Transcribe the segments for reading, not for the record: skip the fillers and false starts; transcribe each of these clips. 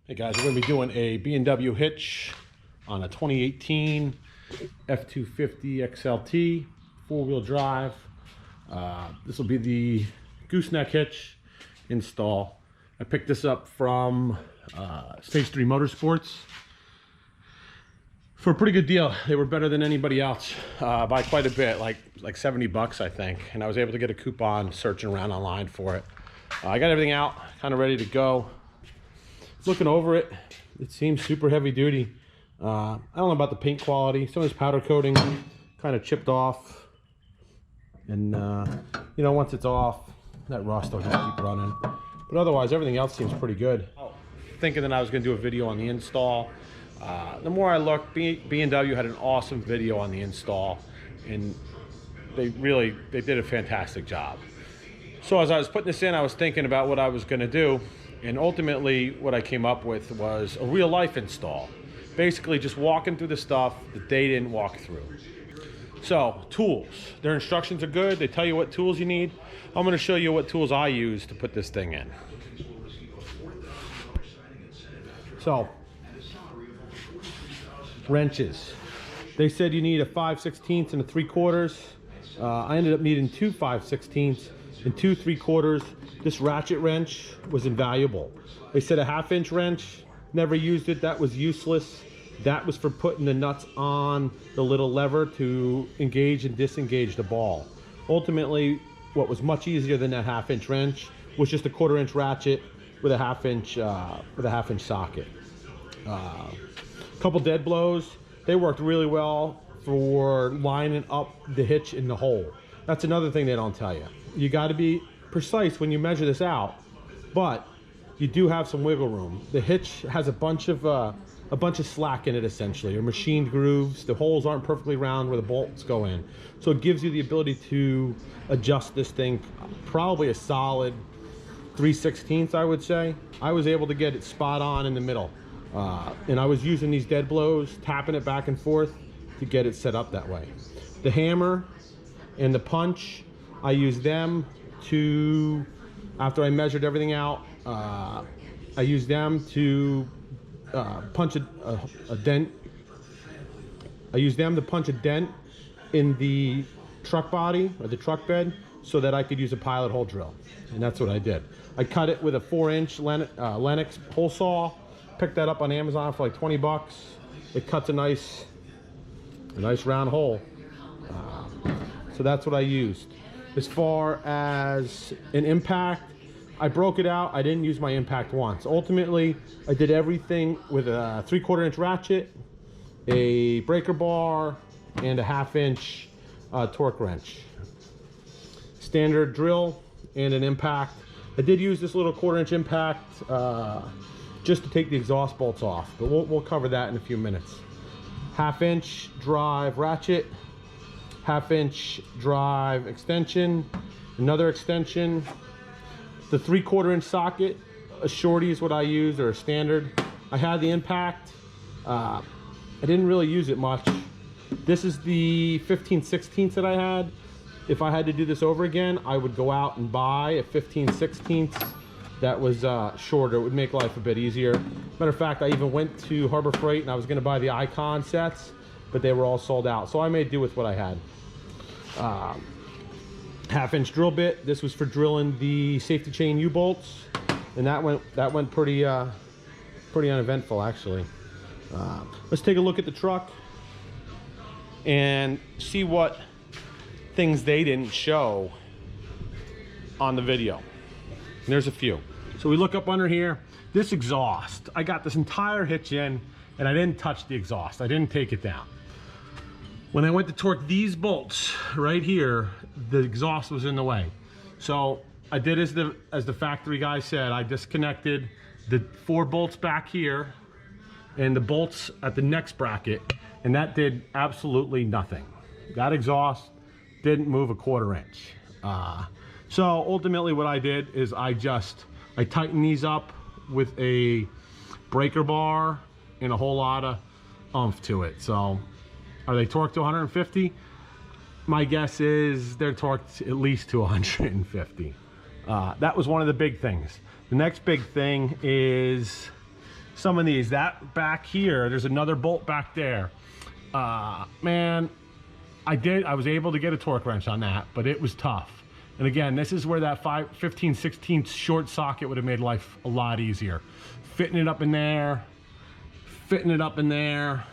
Hey guys, we're going to be doing a B&W hitch on a 2018 F250 XLT four-wheel drive. This will be the gooseneck hitch install. I picked this up from Stage 3 Motorsports for a pretty good deal. They were better than anybody else by quite a bit, like 70 bucks I think, and I was able to get a coupon searching around online for it. I got everything out, kind of ready to go. Looking over it, it seems super heavy duty. I don't know about the paint quality. Some of this powder coating kind of chipped off, and you know, once it's off, that rust will just keep running. But otherwise, everything else seems pretty good. Thinking that I was going to do a video on the install. The more I looked, B&W had an awesome video on the install, and they did a fantastic job. So as I was putting this in, I was thinking about what I was going to do. And ultimately, what I came up with was a real-life install. Basically, just walking through the stuff that they didn't walk through. So, tools. Their instructions are good. They tell you what tools you need. I'm going to show you what tools I use to put this thing in. So, wrenches. They said you need a 5/16 and a 3/4. I ended up needing two 5/16 and two 3/4. This ratchet wrench was invaluable. They said a 1/2-inch wrench, never used it, that was useless. That was for putting the nuts on the little lever to engage and disengage the ball. Ultimately, what was much easier than that 1/2-inch wrench was just a 1/4-inch ratchet with a 1/2-inch socket. Couple dead blows. They worked really well for lining up the hitch in the hole. That's another thing they don't tell you. You got to be precise when you measure this out, but you do have some wiggle room. The hitch has a bunch of slack in it, essentially, or machined grooves. The holes aren't perfectly round where the bolts go in, so it gives you the ability to adjust this thing probably a solid 3/16, I would say. I was able to get it spot on in the middle, and I was using these dead blows, tapping it back and forth to get it set up that way. The hammer and the punch, I used them to, after I measured everything out, I used them to punch a dent. I used them to punch a dent in the truck body or the truck bed so that I could use a pilot hole drill, and that's what I did. I cut it with a 4-inch Lennox hole saw. Picked that up on Amazon for like 20 bucks. It cuts a nice round hole. So that's what I used. As far as an impact, I broke it out. I didn't use my impact once. Ultimately, I did everything with a 3/4-inch ratchet, a breaker bar, and a 1/2-inch torque wrench. Standard drill and an impact. I did use this little 1/4-inch impact just to take the exhaust bolts off, but we'll cover that in a few minutes. 1/2-inch drive ratchet, 1/2-inch drive extension, another extension, the 3/4-inch socket, a shorty is what I used, or a standard. I had the impact. I didn't really use it much. This is the 15/16 that I had. If I had to do this over again, I would go out and buy a 15/16 that was shorter. It would make life a bit easier. Matter of fact, I even went to Harbor Freight and I was going to buy the Icon sets, but they were all sold out, so I made do with what I had. 1/2-inch drill bit. This was for drilling the safety chain U-bolts, and that went pretty uneventful, actually. Let's take a look at the truck and see what things they didn't show on the video. And there's a few. So we look up under here. This exhaust, I got this entire hitch in, and I didn't touch the exhaust. I didn't take it down. When I went to torque these bolts right here, the exhaust was in the way. So I did as the factory guy said. I disconnected the 4 bolts back here and the bolts at the next bracket, and that did absolutely nothing. That exhaust didn't move a 1/4 inch. So ultimately what I did is I tightened these up with a breaker bar and a whole lot of oomph to it. So are they torqued to 150? My guess is they're torqued at least to 150. That was one of the big things. The next big thing is some of these. That back here, there's another bolt back there. Man, I was able to get a torque wrench on that, but it was tough. And again, this is where that 15/16 short socket would have made life a lot easier. Fitting it up in there, fitting it up in there.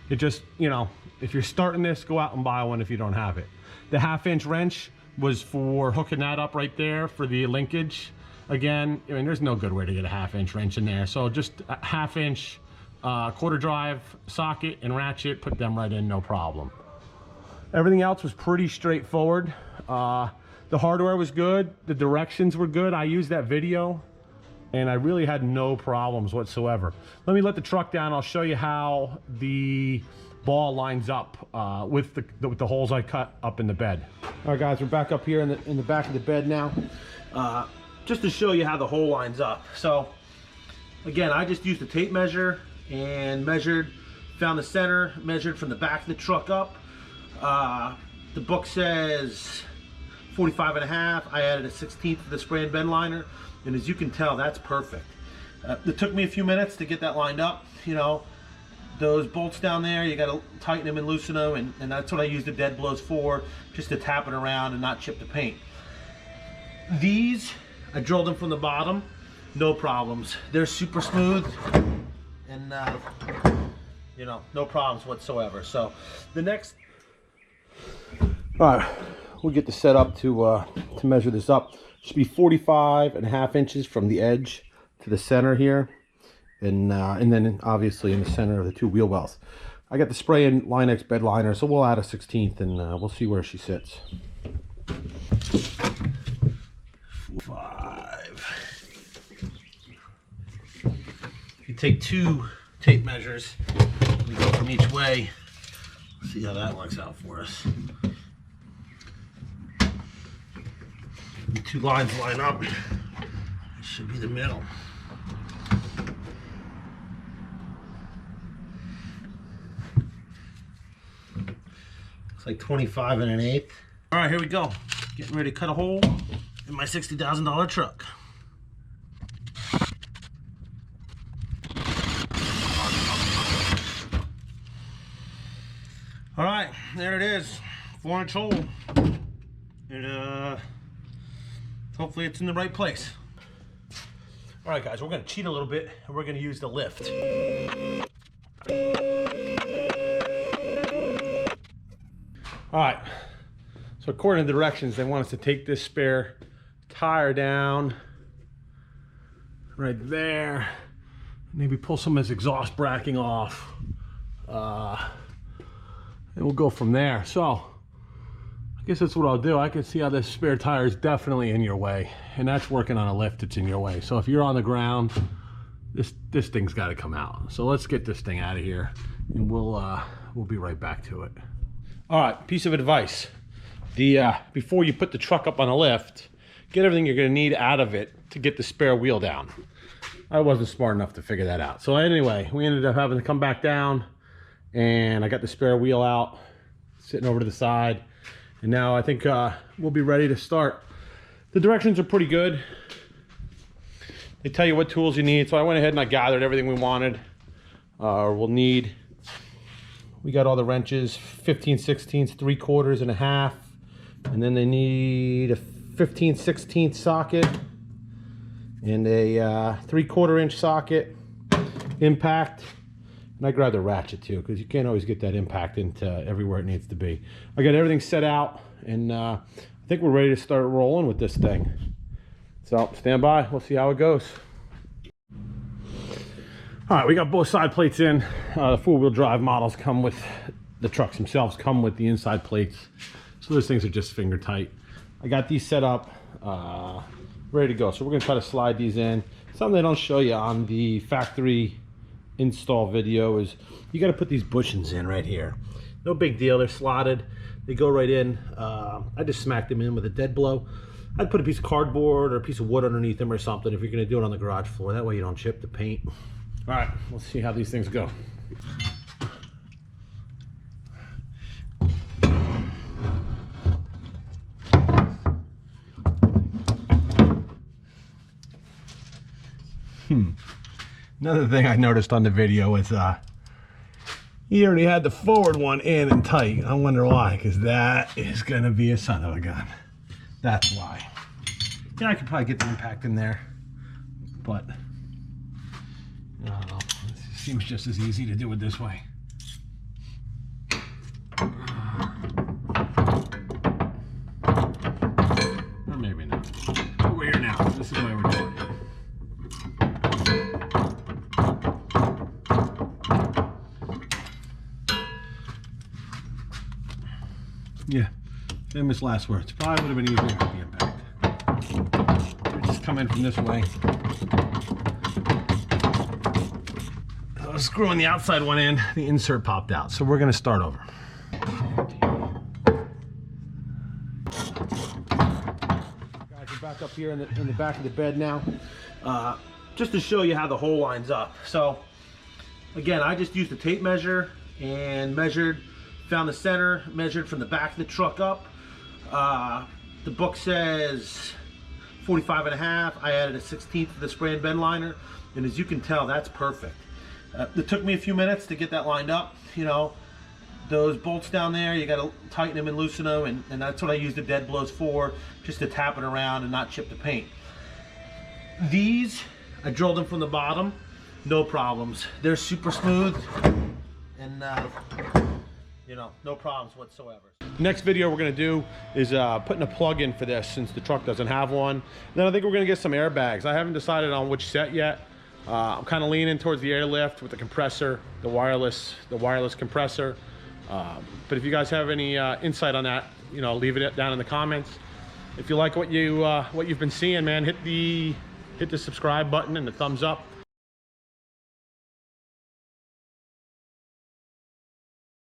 It just, you know, if you're starting this, go out and buy one if you don't have it. The 1/2-inch wrench was for hooking that up right there for the linkage. Again, I mean, there's no good way to get a 1/2-inch wrench in there. So just a 1/2-inch quarter drive socket and ratchet, put them right in, no problem. Everything else was pretty straightforward. The hardware was good. The directions were good. I used that video and I really had no problems whatsoever. Let me let the truck down. I'll show you how the ball lines up with the holes I cut up in the bed. All right, guys, we're back up here in the back of the bed now. Just to show you how the hole lines up. So again, I just used a tape measure and found the center, measured from the back of the truck up. The book says 45.5. I added a 1/16 to the spray and bend liner, and as you can tell, that's perfect. It took me a few minutes to get that lined up. You know, those bolts down there, you got to tighten them and loosen them, and that's what I use the dead blows for, just to tap it around and not chip the paint. These, I drilled them from the bottom, no problems. They're super smooth, and you know, no problems whatsoever. So the next, all right, we'll get this set up to measure this up. It should be 45.5 inches from the edge to the center here, and then obviously in the center of the two wheel wells. I got the spray and Line-X bed liner, so we'll add a 1/16 and we'll see where she sits. 5. If you take 2 tape measures, we go from each way. See how that works out for us. The 2 lines line up. It should be the middle. Looks like 25 1/8. All right, here we go. Getting ready to cut a hole in my $60,000 truck. All right, there it is, 4-inch hole. And hopefully it's in the right place. All right, guys, we're gonna cheat a little bit and we're gonna use the lift. All right, so according to the directions, they want us to take this spare tire down right there, maybe pull some of this exhaust bracking off, and we'll go from there. So I guess that's what I'll do. I can see how this spare tire is definitely in your way, and that's working on a lift that's in your way. So if you're on the ground, this thing's got to come out. So let's get this thing out of here, and we'll be right back to it. All right, piece of advice. Before you put the truck up on a lift, get everything you're gonna need out of it to get the spare wheel down. I wasn't smart enough to figure that out. So anyway, we ended up having to come back down, and I got the spare wheel out, sitting over to the side. And now I think we'll be ready to start. The directions are pretty good. They tell you what tools you need. So I went ahead and I gathered everything we wanted, or we'll need. We got all the wrenches, 15/16, 3/4 and a 1/2. And then they need a 15/16 socket and a 3/4 inch socket, impact. And I grabbed a ratchet too, because you can't always get that impact into everywhere it needs to be. I got everything set out, and I think we're ready to start rolling with this thing. So stand by, we'll see how it goes. All right, we got both side plates in. The 4-wheel drive models come with, the trucks themselves come with the inside plates. So those things are just finger tight. I got these set up, ready to go. So we're gonna try to slide these in. Something they don't show you on the factory install video is you got to put these bushings in right here. No big deal, they're slotted, they go right in. I just smacked them in with a dead blow. I'd put a piece of cardboard or a piece of wood underneath them or something if you're going to do it on the garage floor. That way you don't chip the paint. All right, let's see how these things go. Another thing I noticed on the video is he already had the forward one in and tight. I wonder why, because that is gonna be a son of a gun. That's why. Yeah, I could probably get the impact in there, but I don't know. It seems just as easy to do it this way. Or maybe not. But we're here now. This is the way we're doing it. Yeah, famous last words. Probably would have been easier with the impact. We just come in from this way. I was screwing the outside one in, the insert popped out. So we're gonna start over. Guys, we're back up here in the back of the bed now. Just to show you how the hole lines up. So again, I just used a tape measure and found the center, measured from the back of the truck up. The book says 45.5. I added a 1/16 to the spray and bend liner, and as you can tell, that's perfect. It took me a few minutes to get that lined up. You know, those bolts down there, you got to tighten them and loosen them, and that's what I use the dead blows for, just to tap it around and not chip the paint. These, I drilled them from the bottom, no problems. They're super smooth, and you know, no problems whatsoever. Next video we're gonna do is putting a plug in for this, since the truck doesn't have one. Then I think we're gonna get some airbags. I haven't decided on which set yet. I'm kind of leaning towards the airlift with the compressor, the wireless compressor. But if you guys have any insight on that, you know, leave it down in the comments. If you like what you've been seeing, man, hit the subscribe button and the thumbs up.